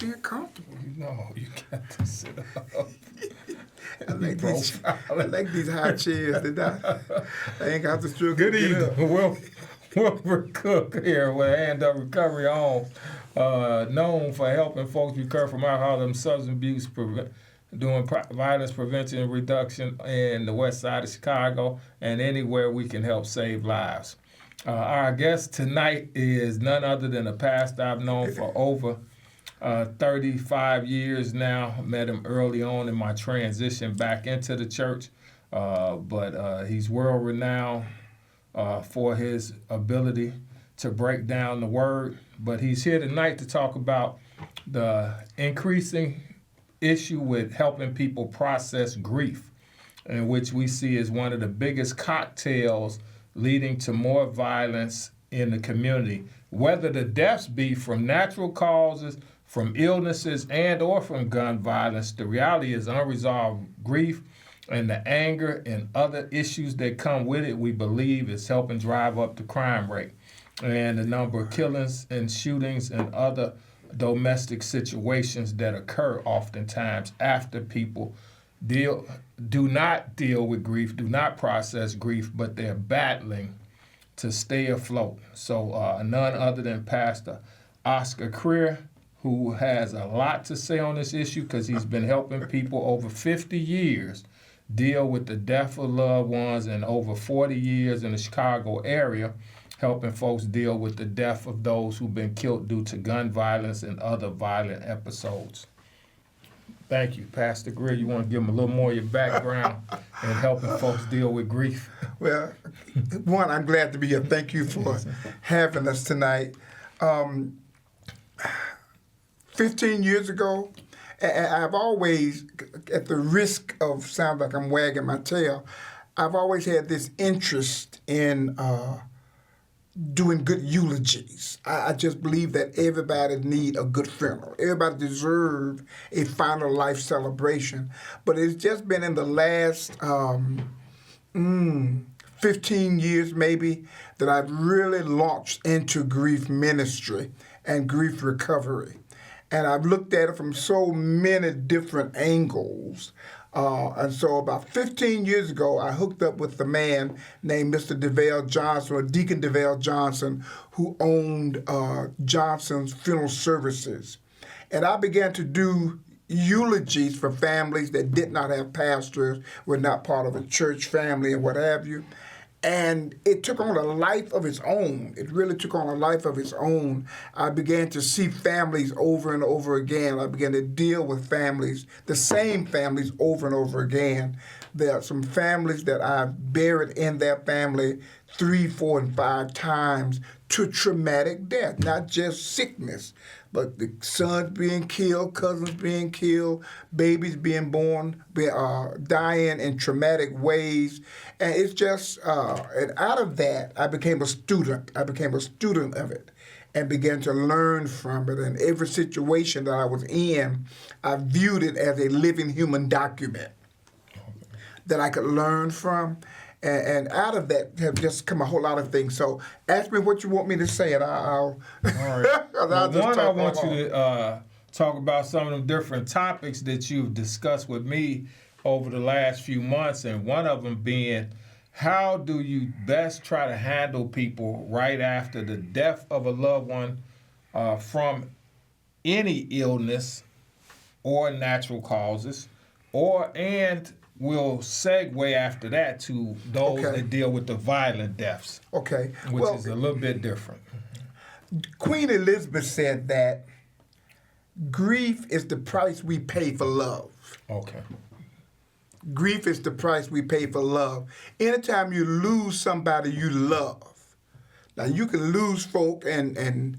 get comfortable. No, you got to sit up. I like these high chairs. I ain't got the struggle Good to get up. evening. Wilbert Cook here with Hand Up Recovery Home, known for helping folks recover from alcohol and substance abuse, doing violence prevention and reduction in the west side of Chicago and anywhere we can help save lives. Our guest tonight is none other than a pastor I've known for over 35 years now. Met him early on in my transition back into the church, but he's world renowned for his ability to break down the word. But he's here tonight to talk about the increasing issue with helping people process grief, in which we see as one of the biggest cocktails leading to more violence in the community, whether the deaths be from natural causes, from illnesses, and or from gun violence. The reality is unresolved grief and the anger and other issues that come with it, we believe, is helping drive up the crime rate and the number of killings and shootings and other domestic situations that occur oftentimes after people do not deal with grief, do not process grief, but they're battling to stay afloat. So none other than Pastor Oscar Creer, who has a lot to say on this issue because he's been helping people over 50 years deal with the death of loved ones, and over 40 years in the Chicago area helping folks deal with the death of those who've been killed due to gun violence and other violent episodes. Thank you, Pastor Greer. You want to give them a little more of your background and helping folks deal with grief? Well, one, I'm glad to be here. Thank you for having us tonight. 15 years ago, and I've always, at the risk of sound like I'm wagging my tail, I've always had this interest in doing good eulogies. I just believe that everybody need a good funeral. Everybody deserve a final life celebration. But it's just been in the last 15 years maybe that I've really launched into grief ministry and grief recovery. And I've looked at it from so many different angles. And so about 15 years ago, I hooked up with a man named Mr. DeVale Johnson, or Deacon DeVale Johnson, who owned Johnson's Funeral Services. And I began to do eulogies for families that did not have pastors, were not part of a church family and what have you. And it took on a life of its own. It really took on a life of its own. I began to see families over and over again. I began to deal with families, the same families over and over again. There are some families that I've buried in their family 3, 4, and 5 times to traumatic death, not just sickness, but the sons being killed, cousins being killed, babies being born, dying in traumatic ways. And it's just, and out of that, I became a student. I became a student of it and began to learn from it. And every situation that I was in, I viewed it as a living human document that I could learn from. And out of that have just come a whole lot of things. So ask me what you want me to say, and I'll. All right. Well, I want you to talk about some of the different topics that you've discussed with me over the last few months, and one of them being, how do you best try to handle people right after the death of a loved one from any illness or natural causes, and we'll segue after that to those that deal with the violent deaths. Okay. Which is a little bit different. Queen Elizabeth said that grief is the price we pay for love. Okay. Grief is the price we pay for love. Anytime you lose somebody you love, now you can lose folk and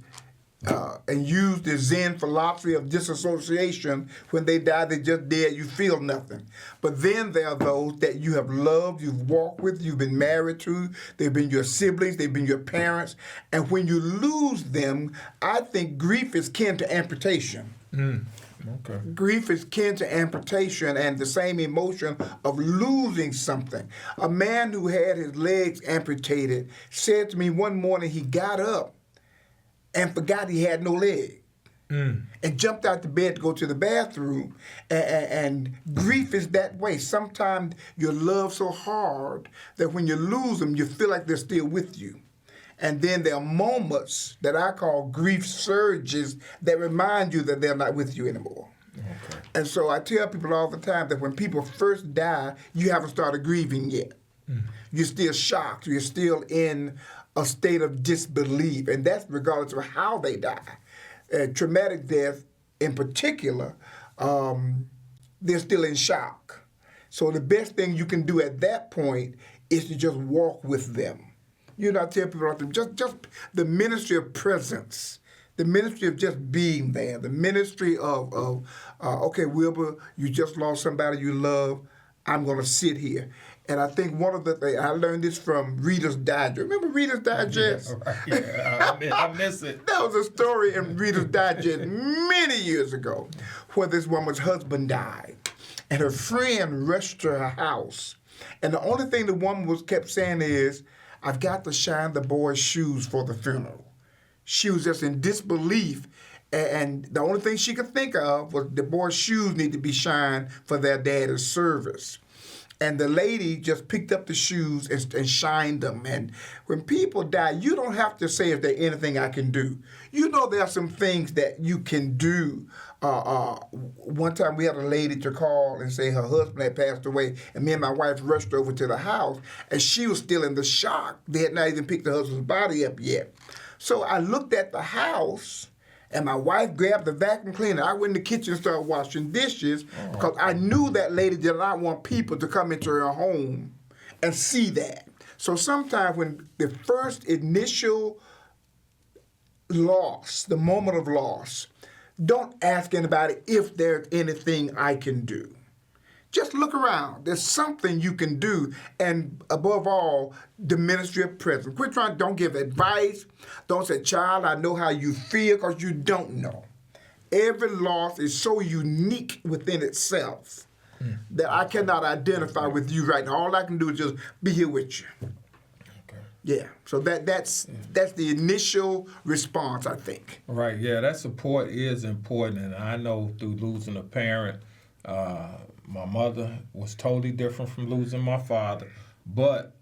use the Zen philosophy of disassociation. When they die, they just dead, you feel nothing. But then there are those that you have loved, you've walked with, you've been married to, they've been your siblings, they've been your parents. And when you lose them, I think grief is kin to amputation. Okay. Grief is kin to amputation and the same emotion of losing something. A man who had his legs amputated said to me one morning he got up and forgot he had no leg. and jumped out the bed to go to the bathroom. And grief is that way. Sometimes you love so hard that when you lose them, you feel like they're still with you. And then there are moments that I call grief surges that remind you that they're not with you anymore. Okay. And so I tell people all the time that when people first die, you haven't started grieving yet. You're still shocked. You're still in a state of disbelief. And that's regardless of how they die. Traumatic death in particular, they're still in shock. So the best thing you can do at that point is to just walk with them. You know, I tell people all the time, just the ministry of presence, the ministry of just being there, the ministry of okay, Wilbur, you just lost somebody you love. I'm going to sit here. And I think one of the things, I learned this from Reader's Digest. Remember Reader's Digest? I miss it. That was a story in Reader's Digest many years ago where this woman's husband died. And her friend rushed to her house. And the only thing the woman kept saying is, I've got to shine the boy's shoes for the funeral. She was just in disbelief. And the only thing she could think of was the boy's shoes need to be shined for their daddy's service. And the lady just picked up the shoes and shined them. And when people die, you don't have to say, is there anything I can do? You know there are some things that you can do. One time we had a lady to call and say her husband had passed away, and me and my wife rushed over to the house, and she was still in the shock. They had not even picked the husband's body up yet. So I looked at the house, and my wife grabbed the vacuum cleaner. I went in the kitchen and started washing dishes because I knew that lady did not want people to come into her home and see that. So sometimes when the first initial loss, the moment of loss, don't ask anybody if there's anything I can do. Just look around. There's something you can do. And above all, the ministry of presence. Quit trying, don't give advice. Don't say, child, I know how you feel, because you don't know. Every loss is so unique within itself that I cannot identify with you right now. All I can do is just be here with you. Okay. Yeah. So that's the initial response, I think. Right. Yeah, that support is important. And I know through losing a parent, my mother was totally different from losing my father, but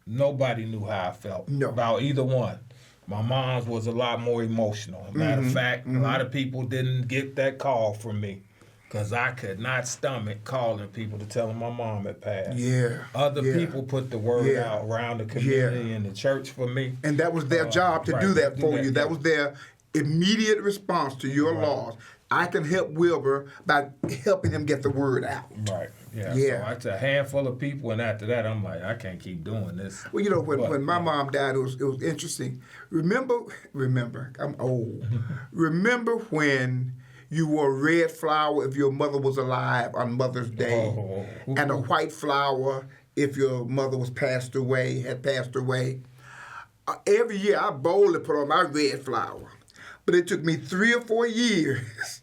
nobody knew how I felt about either one. My mom's was a lot more emotional. Matter of fact, a lot of people didn't get that call from me because I could not stomach calling people to tell them my mom had passed. Other people put the word out around the community and the church for me. And that was their job to do that for you. That was their immediate response to your loss. I can help Wilbur by helping him get the word out. Right. Yeah. So it's a handful of people, and after that, I'm like, I can't keep doing this. Well, you know, when my mom died, it was interesting. Remember, I'm old. Remember when you wore red flower if your mother was alive on Mother's Day, and a white flower if your mother had passed away. Every year, I boldly put on my red flower. But it took me 3 or 4 years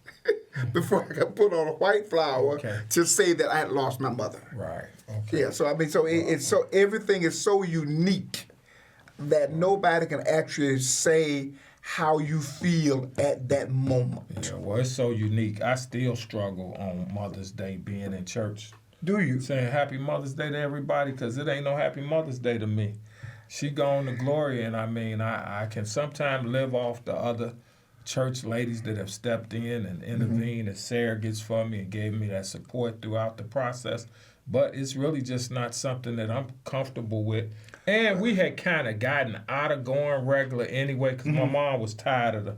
before I could put on a white flower to say that I had lost my mother. Right. Okay. Yeah. So I mean, it's so everything is so unique that nobody can actually say how you feel at that moment. Yeah. Well, it's so unique. I still struggle on Mother's Day being in church. Do you? Saying Happy Mother's Day to everybody, because it ain't no Happy Mother's Day to me. She gone to glory, and I mean, I can sometimes live off the other church ladies that have stepped in and intervened, as Sarah gets for me and gave me that support throughout the process. But it's really just not something that I'm comfortable with. And we had kind of gotten out of going regular anyway, because my mom was tired of the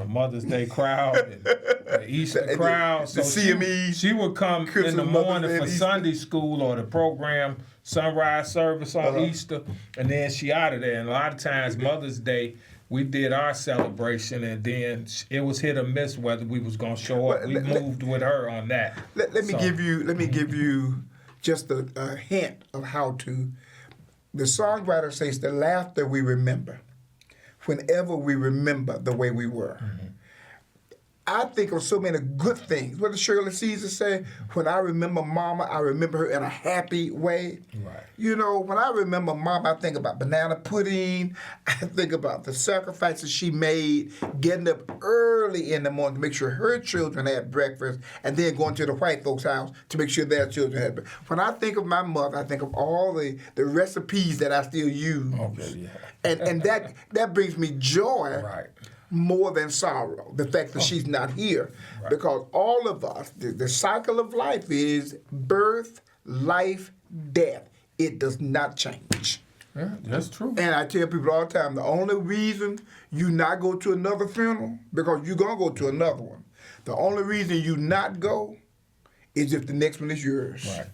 Mother's Day crowd and the Easter crowd. So the CME. She would come in the morning for Sunday school or the program, sunrise service on Easter, and then she out of there. And a lot of times Mother's Day, we did our celebration, and then it was hit or miss whether we was gonna show up. We moved with her on that. Let me give you just a hint of how to. The songwriter says, "The laughter we remember, whenever we remember the way we were." I think of so many good things. What did Shirley Caesar say? When I remember Mama, I remember her in a happy way. Right. You know, when I remember Mom, I think about banana pudding. I think about the sacrifices she made, getting up early in the morning to make sure her children had breakfast, and then going to the white folks' house to make sure their children had breakfast. When I think of my mother, I think of all the recipes that I still use. Okay, yeah. And that brings me joy. Right. More than sorrow, the fact that she's not here. Right. Because all of us, the cycle of life is birth, life, death. It does not change. Yeah, that's true. And I tell people all the time, the only reason you not go to another funeral, because you're going to go to another one. The only reason you not go is if the next one is yours. Right.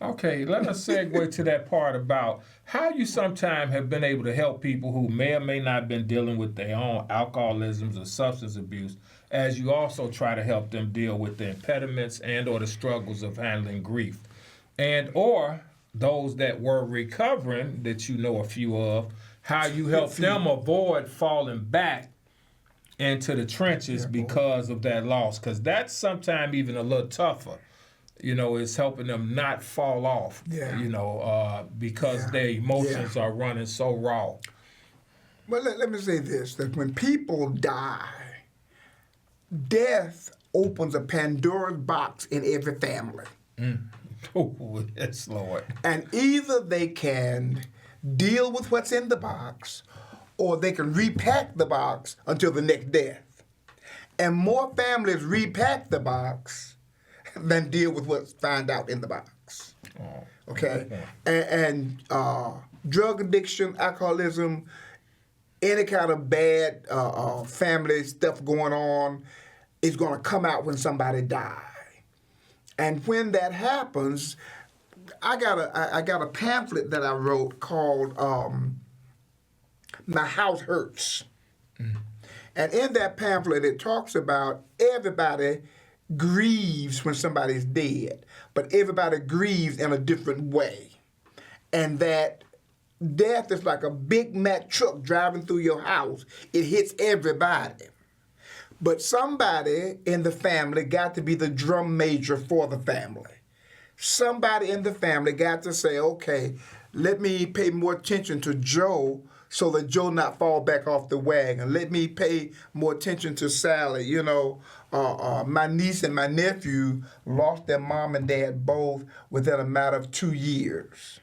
Okay, let us segue to that part about how you sometimes have been able to help people who may or may not have been dealing with their own alcoholisms or substance abuse, as you also try to help them deal with the impediments and or the struggles of handling grief. And or those that were recovering, that you know a few of, how you help them avoid falling back into the trenches because of that loss. Because that's sometimes even a little tougher. You know, it's helping them not fall off, because their emotions are running so raw. Well, let me say this, that when people die, death opens a Pandora's box in every family. Oh, yes, Lord. And either they can deal with what's in the box, or they can repack the box until the next death. And more families repack the box than deal with what's found out in the box. Okay? And drug addiction, alcoholism, any kind of bad family stuff going on is going to come out when somebody dies. And when that happens, I got a pamphlet that I wrote called My House Hurts. And in that pamphlet, it talks about everybody grieves when somebody's dead, but everybody grieves in a different way. And that death is like a Big Mac truck driving through your house. It hits everybody. But somebody in the family got to be the drum major for the family. Somebody in the family got to say, okay, let me pay more attention to Joe so that Joe not fall back off the wagon. Let me pay more attention to Sally. You know, my niece and my nephew lost their mom and dad both within a matter of 2 years.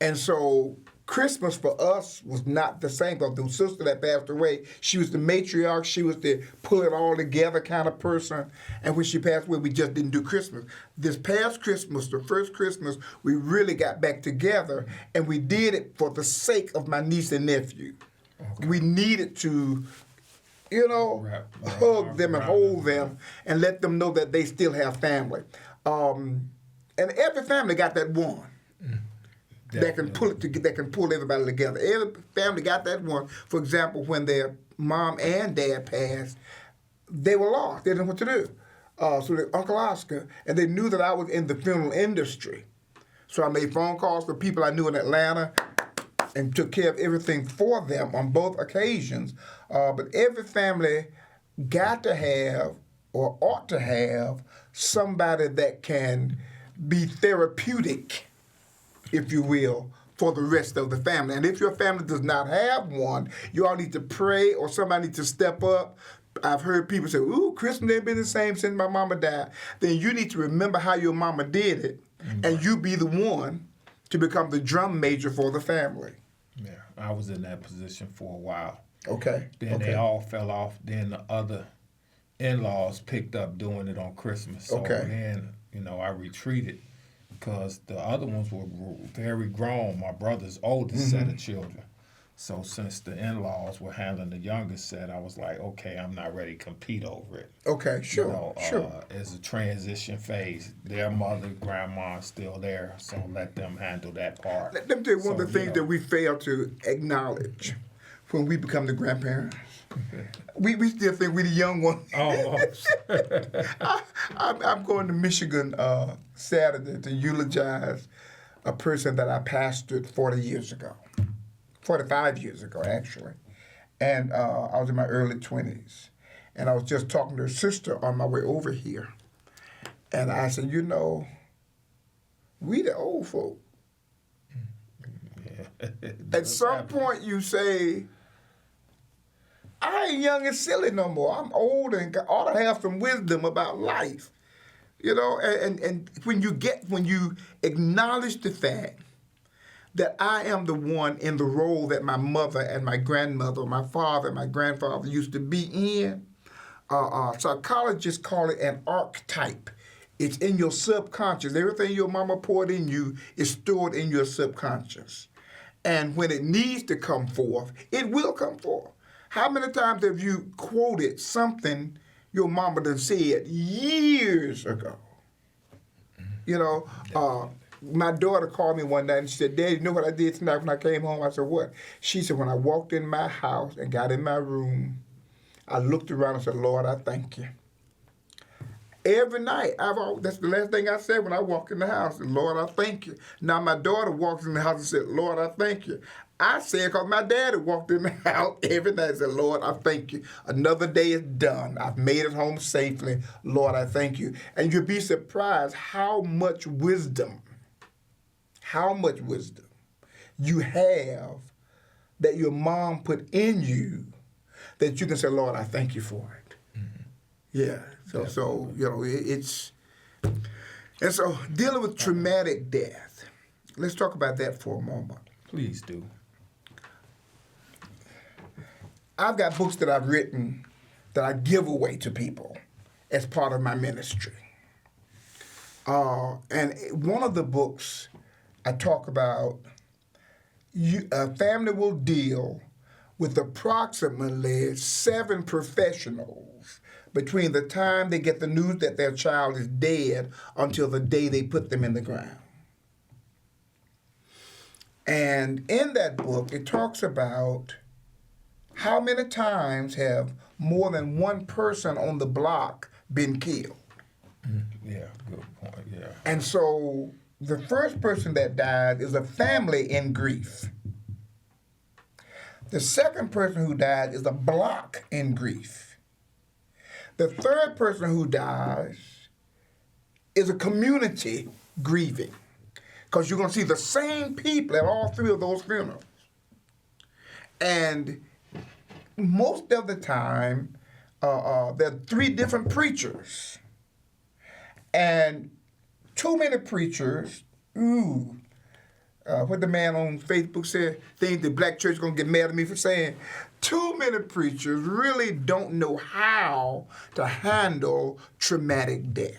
And so Christmas for us was not the same, because the sister that passed away, she was the matriarch, she was the pull it all together kind of person, and when she passed away, we just didn't do Christmas. This past Christmas, the first Christmas, we really got back together, and we did it for the sake of my niece and nephew. Okay. We needed to, hug them and hold them and let them know that they still have family. And every family got that one. That can pull it together, that can pull everybody together. Every family got that one. For example, when their mom and dad passed, they were lost. They didn't know what to do. So their Uncle Oscar, and they knew that I was in the funeral industry. So I made phone calls to people I knew in Atlanta and took care of everything for them on both occasions. But every family got to have, or ought to have, somebody that can be therapeutic, if you will, for the rest of the family. And if your family does not have one, you all need to pray, or somebody needs to step up. I've heard people say, ooh, Christmas ain't been the same since my mama died. Then you need to remember how your mama did it, and you be the one to become the drum major for the family. Yeah, I was in that position for a while. Okay. Then they all fell off. Then the other in-laws picked up doing it on Christmas. So then, I retreated, because the other ones were very grown, my brother's oldest set of children. So since the in-laws were handling the youngest set, I was like, okay, I'm not ready to compete over it. Okay, sure, sure. It's a transition phase. Their mother, grandma's still there, so let them handle that part. Let me tell you one of the things that we fail to acknowledge when we become the grandparents. We still think we're the young ones. I'm going to Michigan Saturday to eulogize a person that I pastored 45 years ago, actually. And I was in my early 20s. And I was just talking to her sister on my way over here. And I said, we the old folk. At some point, you say, I ain't young and silly no more. I'm old and ought to have some wisdom about life. You know, and when you acknowledge the fact that I am the one in the role that my mother and my grandmother, my father and my grandfather used to be in, psychologists call it an archetype. It's in your subconscious. Everything your mama poured in you is stored in your subconscious. And when it needs to come forth, it will come forth. How many times have you quoted something your mama done said years ago? You know, my daughter called me one night and she said, Daddy, you know what I did tonight when I came home? I said, what? She said, when I walked in my house and got in my room, I looked around and said, Lord, I thank you. Every night, that's the last thing I said when I walk in the house. Lord, I thank you. Now my daughter walks in the house and said, Lord, I thank you. I said because my daddy walked in the house every night and said, Lord, I thank you. Another day is done. I've made it home safely. Lord, I thank you. And you'll be surprised how much wisdom you have that your mom put in you that you can say, Lord, I thank you for it. Mm-hmm. Yeah. So you know, it's... And so dealing with traumatic death, let's talk about that for a moment. Please do. I've got books that I've written that I give away to people as part of my ministry. And one of the books I talk about, a family will deal with approximately 7 professionals between the time they get the news that their child is dead until the day they put them in the ground. And in that book, it talks about how many times have more than one person on the block been killed. Yeah, good point, yeah. And so the first person that died is a family in grief. The second person who died is a block in grief. The third person who dies is a community grieving, because you're going to see the same people at all 3 of those funerals. And most of the time, there are 3 different preachers. And too many preachers, what the man on Facebook said, things the black church is going to get mad at me for saying, too many preachers really don't know how to handle traumatic death.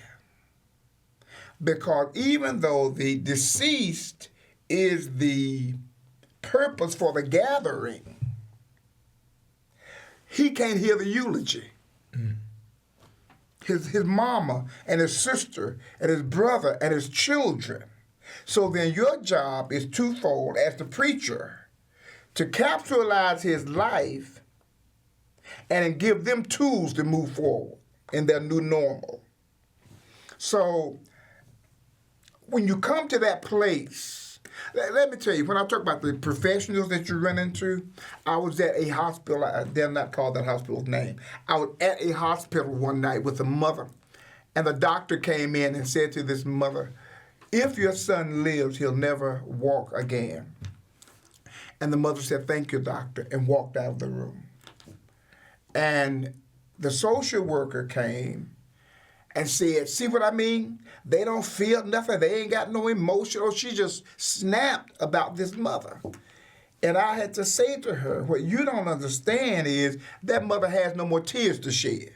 Because even though the deceased is the purpose for the gathering, he can't hear the eulogy. Mm. His mama and his sister and his brother and his children. So then your job is twofold as the preacher, to capitalize his life and give them tools to move forward in their new normal. So when you come to that place, let me tell you, when I talk about the professionals that you run into, I was at a hospital. I dare not call that hospital's name. I was at a hospital one night with a mother, and the doctor came in and said to this mother, if your son lives, he'll never walk again. And the mother said, thank you, doctor, and walked out of the room. And the social worker came and said, see what I mean? They don't feel nothing. They ain't got no emotion. Or she just snapped about this mother. And I had to say to her, what you don't understand is that mother has no more tears to shed.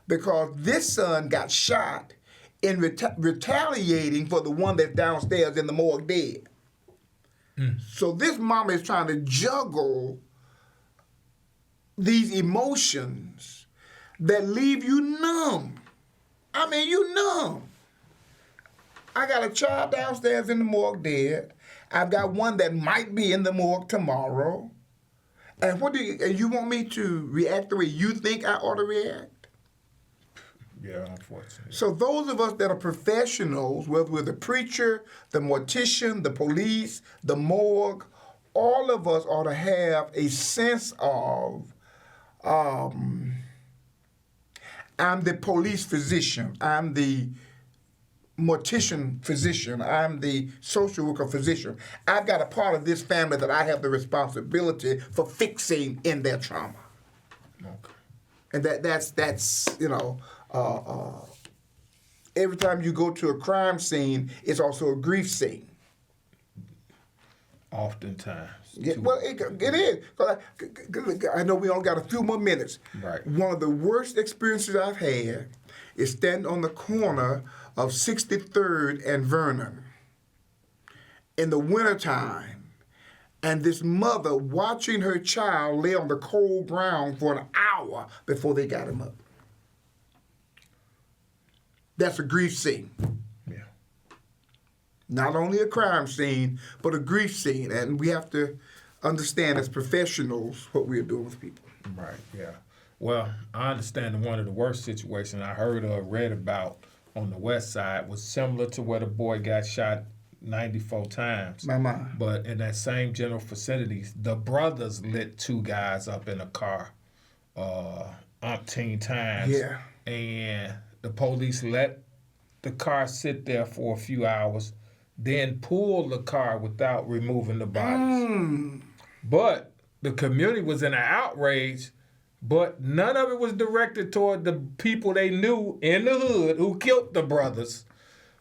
Because this son got shot in retaliating for the one that's downstairs in the morgue dead. Mm. So this mama is trying to juggle these emotions that leave you numb. I mean, you numb. I got a child downstairs in the morgue dead. I've got one that might be in the morgue tomorrow. And and you want me to react the way you think I ought to react? Yeah, unfortunately. So those of us that are professionals, whether we're the preacher, the mortician, the police, the morgue, all of us ought to have a sense of, I'm the police physician, I'm the mortician physician. I'm the social worker physician. I've got a part of this family that I have the responsibility for fixing in their trauma. Okay. And that's every time you go to a crime scene, it's also a grief scene. Oftentimes. Yeah, well, it is. 'Cause I know we only got a few more minutes. Right. One of the worst experiences I've had is standing on the corner of 63rd and Vernon in the wintertime, and this mother watching her child lay on the cold ground for an hour before they got him up. That's a grief scene. Yeah. Not only a crime scene, but a grief scene. And we have to understand as professionals what we're doing with people. Right, yeah. Well, I understand that one of the worst situations I heard or read about on the west side was similar to where the boy got shot 94 times. My mom. But in that same general vicinity, the brothers lit 2 guys up in a car umpteen times. Yeah. And the police let the car sit there for a few hours, then pulled the car without removing the bodies. But the community was in an outrage, but none of it was directed toward the people they knew in the hood who killed the brothers.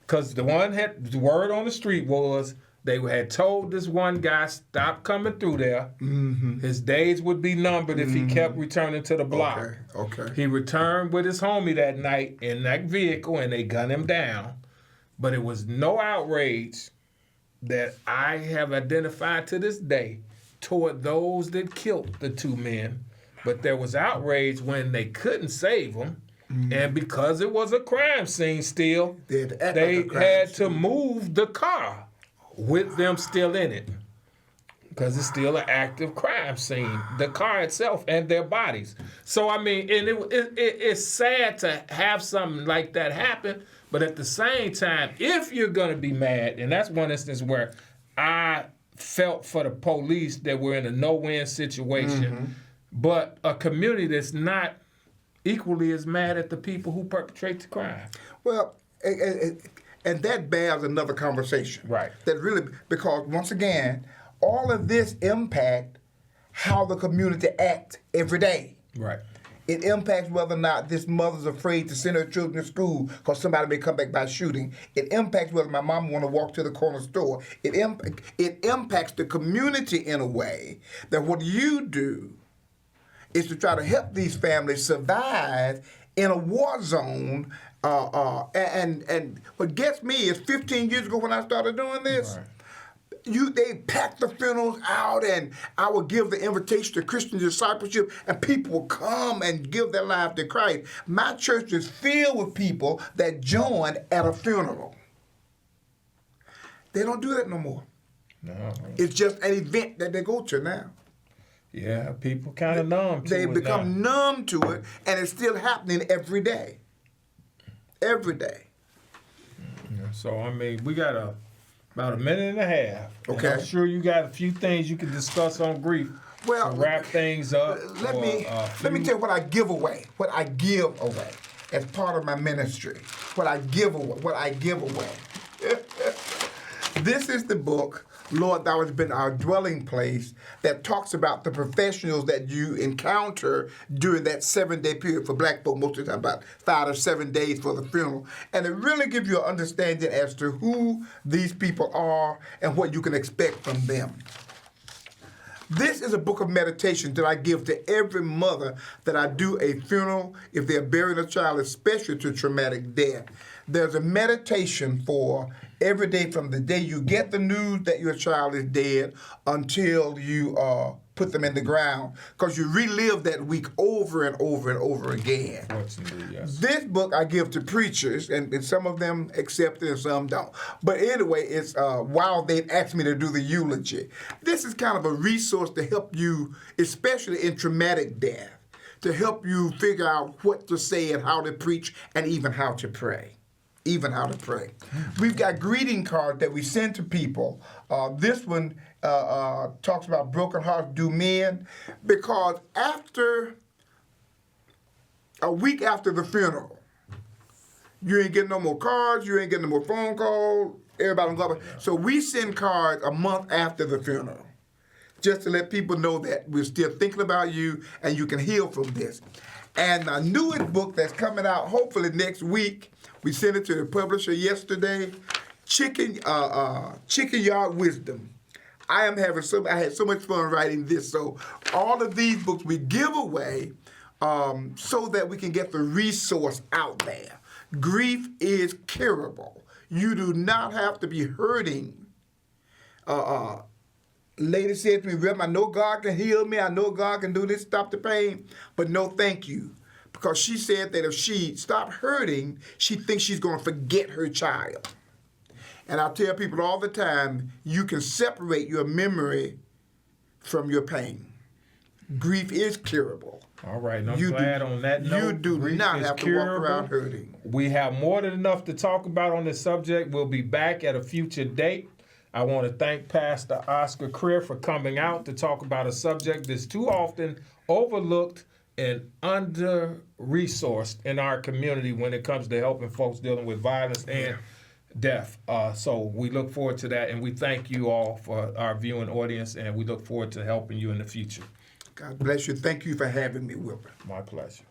Because the word on the street was they had told this one guy, stop coming through there. Mm-hmm. His days would be numbered if he kept returning to the block. Okay. He returned with his homie that night in that vehicle, and they gunned him down. But it was no outrage that I have identified to this day toward those that killed the 2 men. But there was outrage when they couldn't save them. And because it was a crime scene still, they had to move the car with them still in it. Because it's still an active crime scene, the car itself and their bodies. So, I mean, and it's sad to have something like that happen, but at the same time, if you're going to be mad, and that's one instance where I felt for the police that we're in a no-win situation, but a community that's not equally as mad at the people who perpetrate the crime. Well, and that bears another conversation. Right. That really, because once again, all of this impact how the community act every day. Right. It impacts whether or not this mother's afraid to send her children to school because somebody may come back by shooting. It impacts whether my mom want to walk to the corner store. It impacts the community in a way that what you do is to try to help these families survive in a war zone. And what gets me is 15 years ago when I started doing this, they packed the funerals out, and I would give the invitation to Christian discipleship, and people would come and give their life to Christ. My church is filled with people that joined at a funeral. They don't do that no more. No. It's just an event that they go to now. Yeah, people kind of numb to it. They become numb to it, and it's still happening every day. Every day. Yeah, so, I mean, we got about a minute and a half. Okay. And I'm sure you got a few things you can discuss on grief Well, to wrap things up. Let me tell you what I give away. What I give away as part of my ministry. What I give away. This is the book, Lord, Thou Hast Been Our Dwelling Place, that talks about the professionals that you encounter during that 7-day period for black folk, most of the time about 5 or 7 days for the funeral. And it really gives you an understanding as to who these people are and what you can expect from them. This is a book of meditation that I give to every mother that I do a funeral if they're burying a child, especially to traumatic death. There's a meditation for every day from the day you get the news that your child is dead until you put them in the ground, because you relive that week over and over and over again. Fortunately, yes. This book I give to preachers, and some of them accept it and some don't. But anyway, it's while they've asked me to do the eulogy. This is kind of a resource to help you, especially in traumatic death, to help you figure out what to say and how to preach and even how to pray. We've got greeting cards that we send to people. This one talks about broken hearts do mend, because a week after the funeral, You ain't getting no more cards. You ain't getting no more phone calls. Everybody gonna go. So we send cards a month after the funeral, just to let people know that we're still thinking about you and you can heal from this. And my newest book that's coming out hopefully next week, we sent it to the publisher yesterday. Chicken Yard Wisdom. I had so much fun writing this. So all of these books we give away so that we can get the resource out there. Grief is curable. You do not have to be hurting. Lady said to me, Reverend, I know God can heal me. I know God can do this, stop the pain, but no thank you. Because she said that if she stopped hurting, she thinks she's going to forget her child. And I tell people all the time, you can separate your memory from your pain. Grief is curable. All right, and I'm glad on that note. You do not have to walk around hurting. We have more than enough to talk about on this subject. We'll be back at a future date. I want to thank Pastor Oscar Creer for coming out to talk about a subject that's too often overlooked and under-resourced in our community when it comes to helping folks dealing with violence and death. So we look forward to that, and we thank you all for our viewing audience, and we look forward to helping you in the future. God bless you. Thank you for having me, Wilbert. My pleasure.